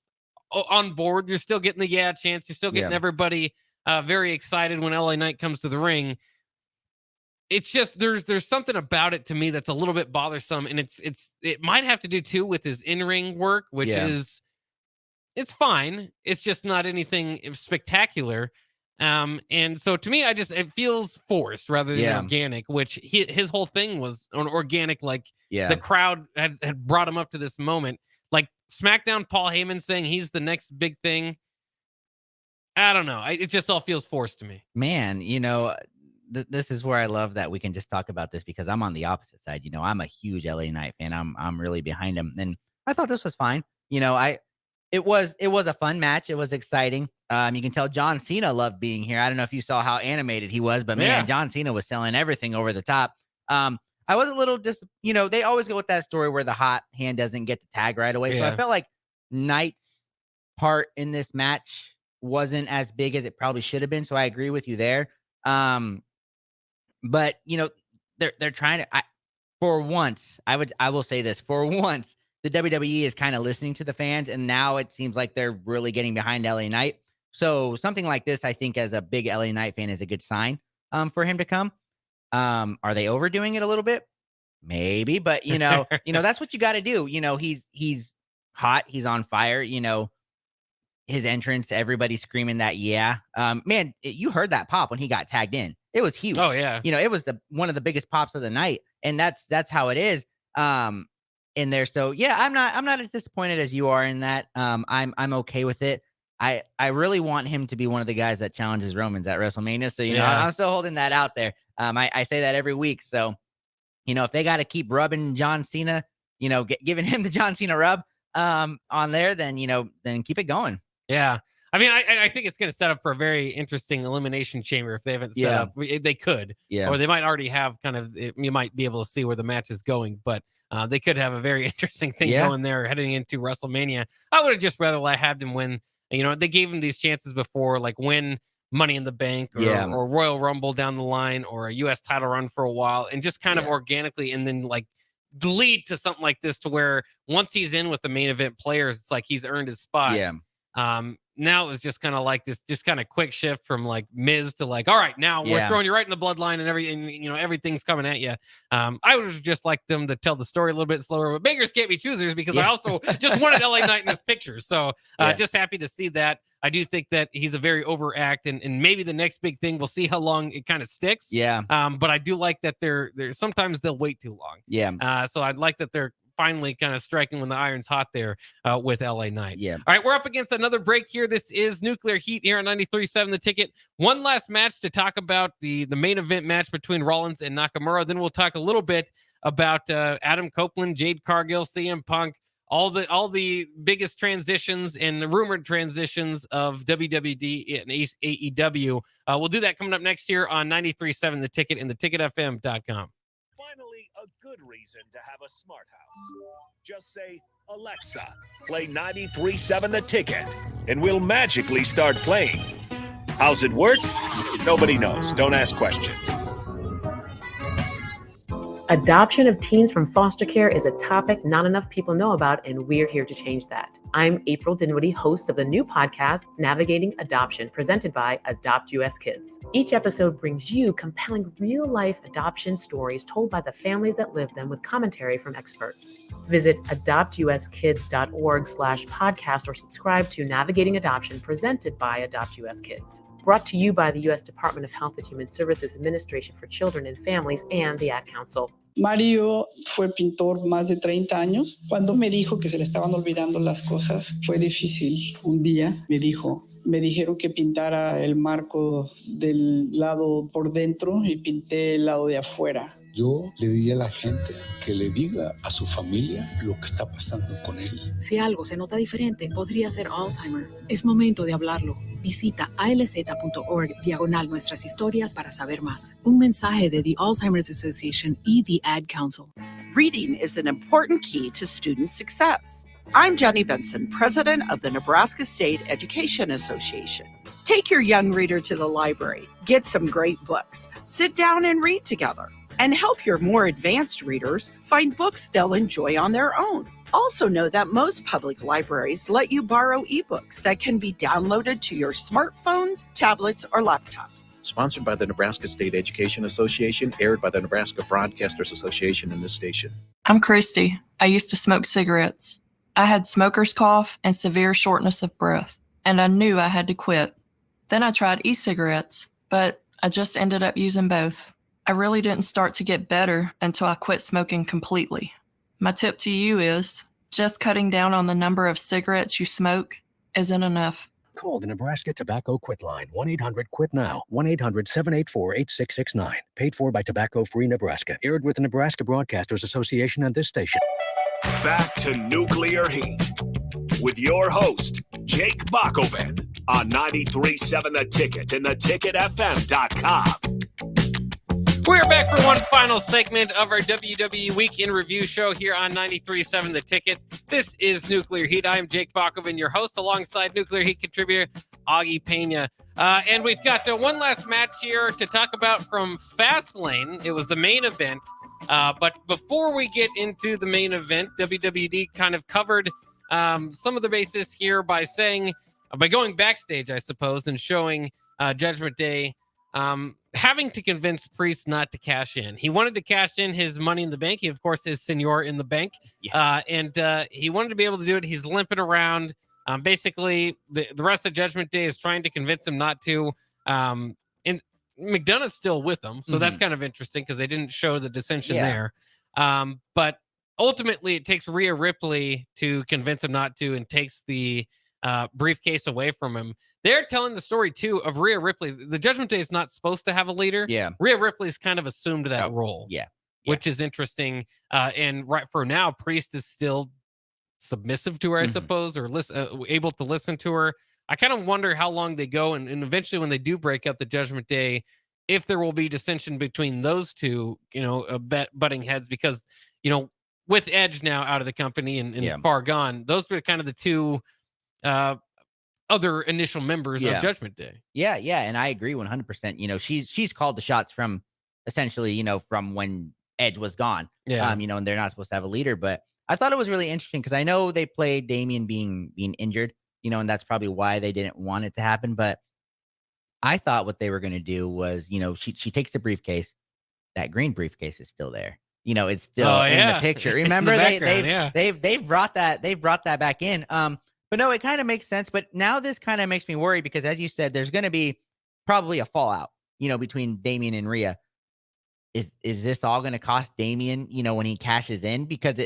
on board. You're still getting the chance. You're still getting everybody very excited when LA Knight comes to the ring. It's just there's something about it to me that's a little bit bothersome, and it might have to do too with his in-ring work, which is it's fine. It's just not anything spectacular. And so to me, it feels forced rather than organic, which his whole thing was an organic, the crowd had brought him up to this moment. Like SmackDown, Paul Heyman saying he's the next big thing. I don't know. It just all feels forced to me. Man, this is where I love that we can just talk about this because I'm on the opposite side. I'm a huge LA Knight fan. I'm really behind him. And I thought this was fine. It was a fun match. It was exciting. You can tell John Cena loved being here. I don't know if you saw how animated he was, but man, John Cena was selling everything over the top. I was a little they always go with that story where the hot hand doesn't get the tag right away. So I felt like Knight's part in this match wasn't as big as it probably should have been. So I agree with you there. But they're trying to, for once, I will say this, for once, the WWE is kind of listening to the fans, and now it seems like they're really getting behind LA Knight. So something like this, I think, as a big LA Knight fan, is a good sign for him to come. Are they overdoing it a little bit? Maybe, but that's what you got to do. He's hot, he's on fire. His entrance, everybody screaming that, man, you heard that pop when he got tagged in. It was huge. Oh yeah, it was one of the biggest pops of the night, and that's how it is. In there. So I'm not as disappointed as you are in that. I'm okay with it. I really want him to be one of the guys that challenges Romans at WrestleMania. So I'm still holding that out there. I say that every week. So if they got to keep rubbing John Cena, giving him the John Cena rub on there, then keep it going. Yeah. I mean, I think it's going to set up for a very interesting elimination chamber if they haven't set up. They could, or they might already have you might be able to see where the match is going, but they could have a very interesting thing going there heading into WrestleMania. I would have just rather had them win. They gave him these chances before, like win Money in the Bank or Royal Rumble down the line or a U.S. title run for a while and just kind of organically and then lead to something like this to where once he's in with the main event players, it's like he's earned his spot. now it was just kind of like this, just kind of quick shift from like Miz to like, all right, now we're throwing you right in the bloodline and everything, you know, everything's coming at you. I would just like them to tell the story a little bit slower, but beggars can't be choosers, because I also just wanted LA Knight in this picture. So just happy to see that. I do think that he's a very overact, and maybe the next big thing, we'll see how long it kind of sticks. Yeah. But I do like that they're sometimes they'll wait too long. Yeah. So I'd like that they're finally kind of striking when the iron's hot there with LA Knight. Yeah. All right, we're up against another break here. This is Nuclear Heat here on 93.7 The Ticket. One last match to talk about, the main event match between Rollins and Nakamura. Then we'll talk a little bit about Adam Copeland, Jade Cargill, CM Punk, all the biggest transitions and the rumored transitions of WWE and AEW. We'll do that coming up next year on 93.7 The Ticket and theticketfm.com. Finally, a good reason to have a smart house. Just say, Alexa, play 93.7 The Ticket, and we'll magically start playing. How's it work? Nobody knows. Don't ask questions. Adoption of teens from foster care is a topic not enough people know about, and we're here to change that. I'm April Dinwiddie, host of the new podcast, Navigating Adoption, presented by Adopt US Kids. Each episode brings you compelling real-life adoption stories told by the families that live them, with commentary from experts. Visit adoptuskids.org/podcast or subscribe to Navigating Adoption, presented by Adopt US Kids. Brought to you by the U.S. Department of Health and Human Services Administration for Children and Families and the Ad Council. Mario fue pintor más de 30 años. Cuando me dijo que se le estaban olvidando las cosas, fue difícil. Un día me dijeron que pintara el marco del lado por dentro y pinté el lado de afuera. Yo le diría a la gente que le diga a su familia lo que está pasando con él. Si algo se nota diferente, podría ser Alzheimer. Es momento de hablarlo. Visita alz.org/nuestras historias para saber más. Un mensaje de the Alzheimer's Association y the Ad Council. Reading is an important key to student success. I'm Jenny Benson, president of the Nebraska State Education Association. Take your young reader to the library, get some great books, sit down and read together, and help your more advanced readers find books they'll enjoy on their own. Also know that most public libraries let you borrow ebooks that can be downloaded to your smartphones, tablets, or laptops. Sponsored by the Nebraska State Education Association, aired by the Nebraska Broadcasters Association and this station. I'm Christy. I used to smoke cigarettes. I had smoker's cough and severe shortness of breath, and I knew I had to quit. Then I tried e-cigarettes, but I just ended up using both. I really didn't start to get better until I quit smoking completely. My tip to you is just cutting down on the number of cigarettes you smoke isn't enough. Call the Nebraska Tobacco Quit Line, 1-800-QUIT-NOW, 1-800-784-8669. Paid for by Tobacco Free Nebraska. Aired with the Nebraska Broadcasters Association and this station. Back to Nuclear Heat with your host, Jake Bakoven, on 93.7 The Ticket and theticketfm.com. We're back for one final segment of our WWE Week in Review show here on 93.7 The Ticket. This is Nuclear Heat. I'm Jake Bakoven, your host, alongside Nuclear Heat contributor Augie Pena. And we've got one last match here to talk about from FASTLANE. It was the main event. But before we get into the main event, WWE kind of covered some of the bases here by going backstage, I suppose, and showing Judgment Day having to convince Priest not to cash in. He wanted to cash in his Money in the Bank. He, of course, is Senor in the Bank. Yeah. And he wanted to be able to do it. He's limping around. Basically, the rest of Judgment Day is trying to convince him not to. And McDonough's still with them. So that's kind of interesting because they didn't show the dissension there. But ultimately, it takes Rhea Ripley to convince him not to, and takes the briefcase away from him. They're telling the story too of Rhea Ripley. The Judgment Day is not supposed to have a leader. Yeah, Rhea Ripley's kind of assumed that role. Yeah, which is interesting. And right for now, Priest is still submissive to her, I suppose, or able to listen to her. I kind of wonder how long they go, and eventually when they do break up the Judgment Day, if there will be dissension between those two, butting heads, because with Edge now out of the company and far gone, those were kind of the two other initial members of Judgment Day. Yeah, and I agree 100%. She's called the shots from essentially, from when Edge was gone. Yeah. And they're not supposed to have a leader, but I thought it was really interesting because I know they played Damian being injured and that's probably why they didn't want it to happen. But I thought what they were going to do was, she takes the briefcase. That green briefcase is still there. It's still in the picture. Remember, they've brought that back in. But no, it kind of makes sense. But now this kind of makes me worried because, as you said, there's going to be probably a fallout, between Damian and Rhea. Is this all going to cost Damian, when he cashes in? Because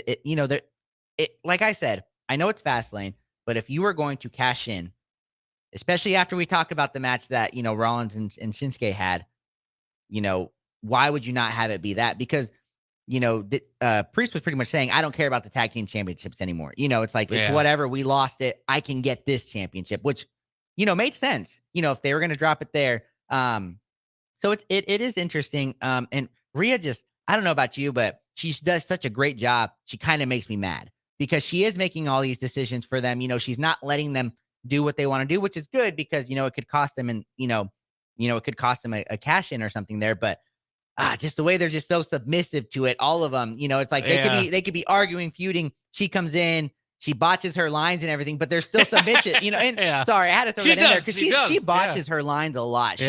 like I said, I know it's FASTLANE, but if you were going to cash in, especially after we talk about the match that, Rollins and Shinsuke had, why would you not have it be that? Because, Priest was pretty much saying, I don't care about the tag team championships anymore. It's like, it's whatever. We lost it. I can get this championship, which, made sense, if they were going to drop it there. So it is interesting. And Rhea I don't know about you, but she does such a great job. She kind of makes me mad because she is making all these decisions for them. She's not letting them do what they want to do, which is good because, it could cost them and, it could cost them a cash in or something there. But just the way they're just so submissive to it, all of them, it's like they could be arguing, feuding. She comes in, she botches her lines and everything, but they're still submission, and sorry, I had to throw that in there because she botches her lines a lot.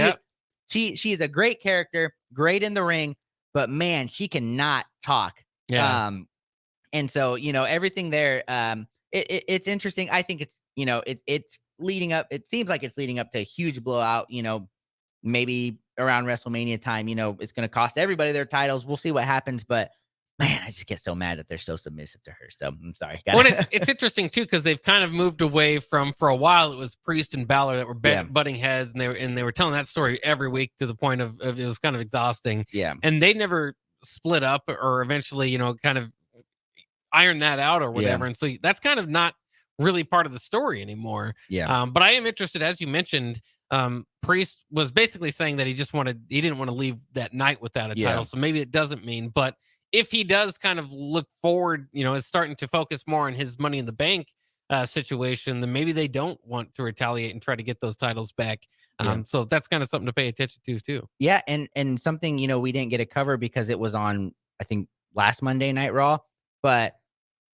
She's a great character, great in the ring, but man, she cannot talk. And so, everything there, it's interesting. I think it's, it's leading up. It seems like it's leading up to a huge blowout, maybe around WrestleMania time, it's going to cost everybody their titles. We'll see what happens, but man, I just get so mad that they're so submissive to her. So I'm sorry. Well, it's interesting too, because they've kind of moved away from, for a while, it was Priest and Balor that were butting heads, and they were telling that story every week to the point of it was kind of exhausting. Yeah. And they never split up or eventually, kind of iron that out or whatever. And so that's kind of not really part of the story anymore. Yeah. But I am interested, as you mentioned, Priest was basically saying that he didn't want to leave that night without a title. So maybe it doesn't mean, but if he does kind of look forward, is starting to focus more on his Money in the Bank situation, then maybe they don't want to retaliate and try to get those titles back. So that's kind of something to pay attention to too. Yeah. And something, we didn't get a cover because it was on, I think, last Monday Night Raw, but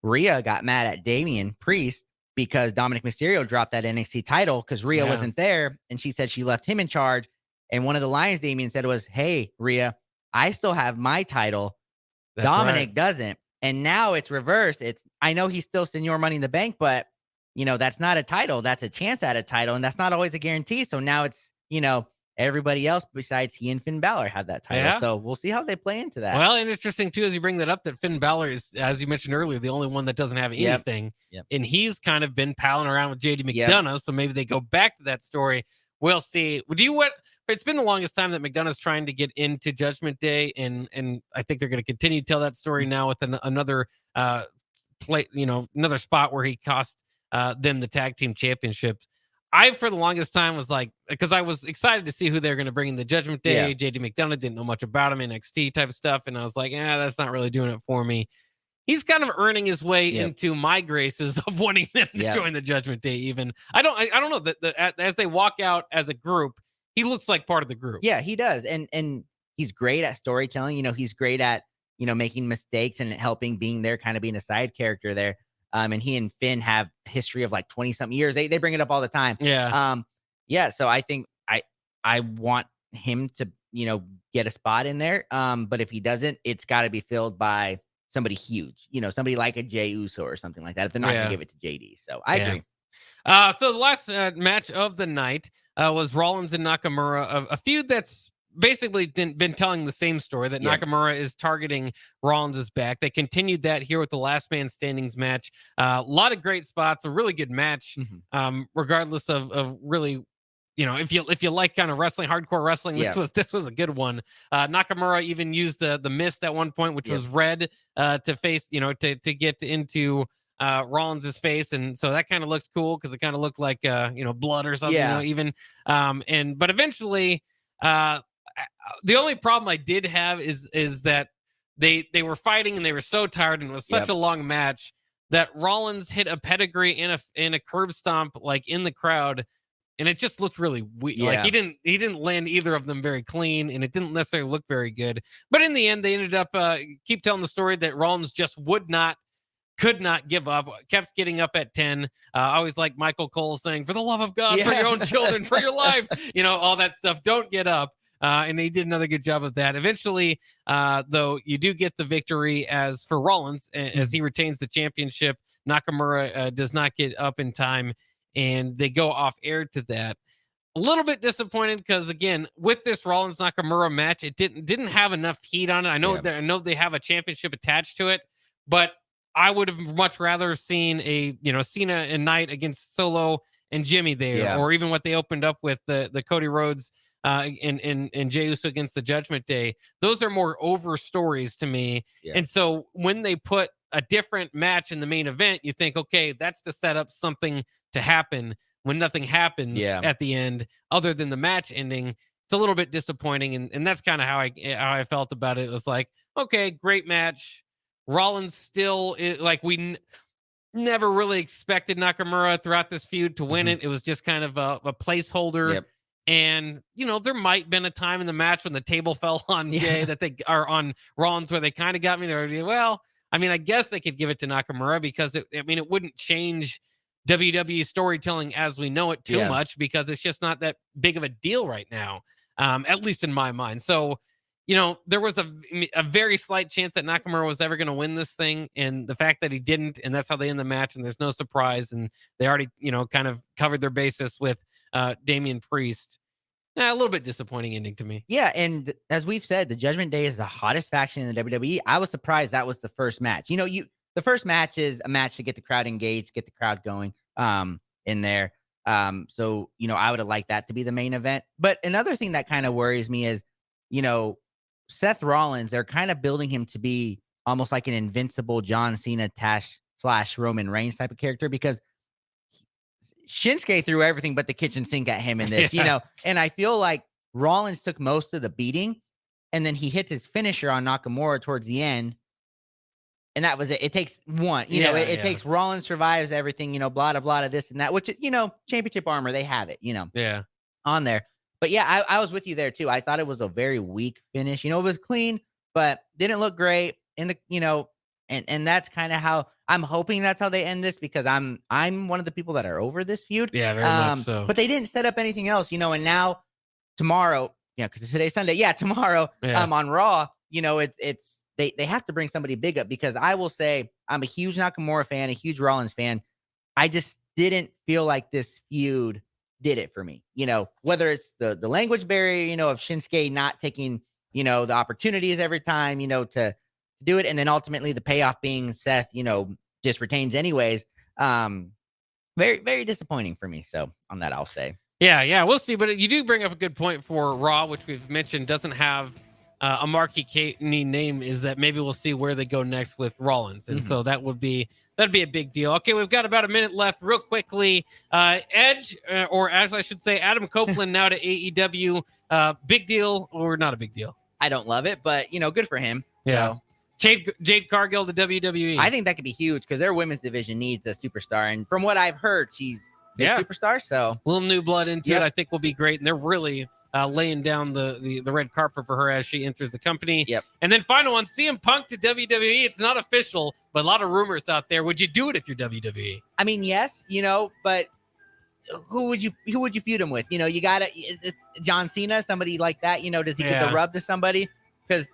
Rhea got mad at Damian Priest because Dominic Mysterio dropped that NXT title because Rhea wasn't there. And she said she left him in charge. And one of the lines Damian said was, hey, Rhea, I still have my title. That's Dominic doesn't. And now it's reversed. I know he's still Senior Money in the Bank, but that's not a title. That's a chance at a title. And that's not always a guarantee. So now it's, everybody else besides he and Finn Balor have that title. Yeah. So we'll see how they play into that. Well, and interesting too, as you bring that up, that Finn Balor is, as you mentioned earlier, the only one that doesn't have anything. Yep. And he's kind of been palling around with JD McDonough. So maybe they go back to that story. We'll see. It's been the longest time that McDonough's trying to get into Judgment Day, and I think they're going to continue to tell that story now with another another spot where he cost them the tag team championships. I, for the longest time, was like, because I was excited to see who they're going to bring in the Judgment Day. JD McDonough, didn't know much about him, NXT type of stuff, and I was like, that's not really doing it for me. He's kind of earning his way into my graces of wanting them to join the Judgment Day. Even I don't know that as they walk out as a group, he looks like part of the group. Yeah, he does, and he's great at storytelling. He's great at making mistakes and helping, being there, kind of being a side character there. And he and Finn have history of like 20-something years. They bring it up all the time. Yeah. So I think I want him to get a spot in there. But if he doesn't, it's got to be filled by somebody huge, somebody like a Jey Uso or something like that, if they're not going to give it to JD. So I agree. So the last match of the night was Rollins and Nakamura, a feud that's basically been telling the same story, that Nakamura is targeting Rollins' back. They continued that here with the Last Man Standings match. A lot of great spots, a really good match, regardless of really, if you like kind of wrestling, hardcore wrestling, this was a good one. Nakamura even used the mist at one point, which was red to face, to get into Rollins' face, and so that kind of looked cool because it kind of looked like blood or something, but eventually the only problem I did have is that they were fighting and they were so tired, and it was such a long match that Rollins hit a pedigree in a curb stomp like in the crowd, and it just looked really weird. Like he didn't land either of them very clean, and it didn't necessarily look very good. But in the end, they ended up keep telling the story that Rollins just would not could not give up, kept getting up at 10. I always like Michael Cole saying, for the love of God, for your own children, for your life, all that stuff. Don't get up. And they did another good job of that. Eventually, though, you do get the victory as for Rollins, as he retains the championship. Nakamura does not get up in time, and they go off air to that. A little bit disappointed because, again, with this Rollins Nakamura match, it didn't have enough heat on it. I know they have a championship attached to it, but I would have much rather seen a Cena and Knight against Solo and Jimmy there, or even what they opened up with the Cody Rhodes and Jey Uso against the Judgment Day. Those are more over stories to me. And so when they put a different match in the main event, you think, okay, that's to set up something to happen. When nothing happens at the end, other than the match ending, it's a little bit disappointing. And that's kind of how I felt about it. It was like, okay, great match. Rollins still, we never really expected Nakamura throughout this feud to win it. It was just kind of a placeholder. And, there might have been a time in the match when the table fell on Jay that they are on Rollins where they kind of got me there. Well, I guess they could give it to Nakamura because it wouldn't change WWE storytelling as we know it too much, because it's just not that big of a deal right now, at least in my mind. So, there was a very slight chance that Nakamura was ever going to win this thing, and the fact that he didn't, and that's how they end the match, and there's no surprise, and they already, kind of covered their basis with Damian Priest. A little bit disappointing ending to me. Yeah, and as we've said, the Judgment Day is the hottest faction in the WWE. I was surprised that was the first match. The first match is a match to get the crowd engaged, get the crowd going in there. So, I would have liked that to be the main event. But another thing that kind of worries me is, Seth Rollins, they're kind of building him to be almost like an invincible John Cena / Roman Reigns type of character, because Shinsuke threw everything but the kitchen sink at him in this, and I feel like Rollins took most of the beating, and then he hits his finisher on Nakamura towards the end. And that was it. It takes one, it takes Rollins survives everything, blah, blah, blah, this and that, which, championship armor, they have it, on there. But yeah, I was with you there too. I thought it was a very weak finish. It was clean, but didn't look great in the, and that's kind of how I'm hoping that's how they end this, because I'm one of the people that are over this feud. Yeah, very much so. But they didn't set up anything else, and now tomorrow, because today's Sunday. Yeah, tomorrow on Raw, it's they have to bring somebody big up, because I will say I'm a huge Nakamura fan, a huge Rollins fan. I just didn't feel like this feud did it for me. Whether it's the language barrier, of Shinsuke not taking, the opportunities every time, to do it. And then ultimately the payoff being Seth, just retains anyways. Very, very disappointing for me. So on that, I'll say. Yeah, we'll see. But you do bring up a good point for Raw, which we've mentioned doesn't have a marquee name, is that maybe we'll see where they go next with Rollins. And so that'd be a big deal. Okay, we've got about a minute left. Real quickly, Edge, or as I should say, Adam Copeland now to AEW. Big deal or not a big deal? I don't love it, but good for him. Yeah. So. Jade Cargill to WWE. I think that could be huge, because their women's division needs a superstar. And from what I've heard, she's a superstar. So a little new blood into it, I think will be great. And they're really laying down the red carpet for her as she enters the company. And then final one, CM Punk to WWE. It's not official, but a lot of rumors out there. Would you do it if you're WWE? Yes, but who would you feud him with? You got to John Cena, somebody like that. Does he get the rub to somebody? Because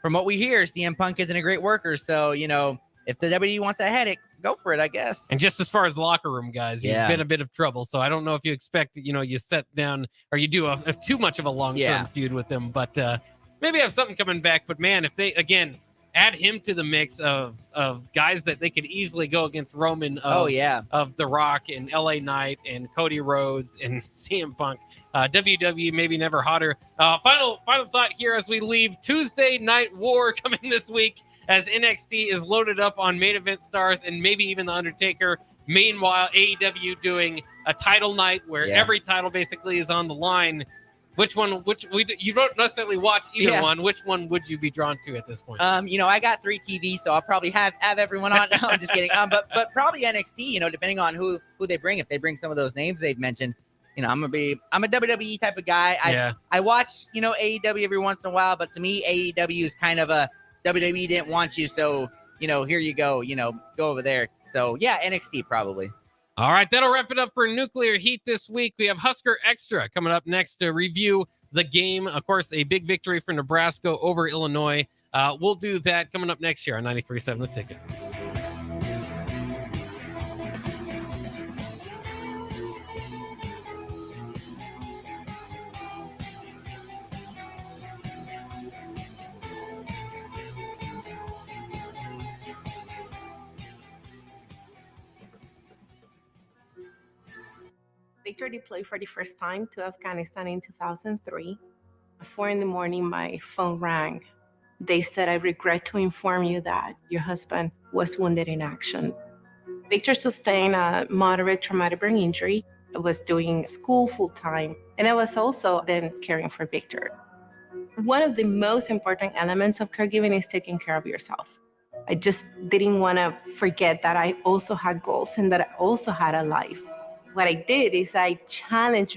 from what we hear, CM Punk isn't a great worker. So if the WWE wants a headache, go for it, I guess. And just as far as locker room guys, he's been a bit of trouble. So I don't know if you expect, you set down or you do a too much of a long-term feud with him, but maybe have something coming back. But man, if they, again, add him to the mix of guys that they could easily go against Roman of The Rock and LA Knight and Cody Rhodes and CM Punk, WWE maybe never hotter. Final thought here as we leave. Tuesday Night War coming this week, as NXT is loaded up on main event stars and maybe even The Undertaker. Meanwhile, AEW doing a title night where every title basically is on the line. You don't necessarily watch either one. Which one would you be drawn to at this point? I got 3 TVs, so I'll probably have everyone on. No, I'm just kidding. But probably NXT, depending on who they bring. If they bring some of those names they've mentioned, I'm a WWE type of guy. I watch, AEW every once in a while, but to me, AEW is kind of a WWE didn't want you, so here you go, go over there. So yeah, NXT probably. All right, that'll wrap it up for Nuclear Heat this week. We have Husker Extra coming up next to review the game. Of course, a big victory for Nebraska over Illinois. We'll do that coming up next year on 93.7 The Ticket. Victor deployed for the first time to Afghanistan in 2003. At 4 in the morning, my phone rang. They said, "I regret to inform you that your husband was wounded in action." Victor sustained a moderate traumatic brain injury. I was doing school full time, and I was also then caring for Victor. One of the most important elements of caregiving is taking care of yourself. I just didn't want to forget that I also had goals and that I also had a life. What I did is I challenged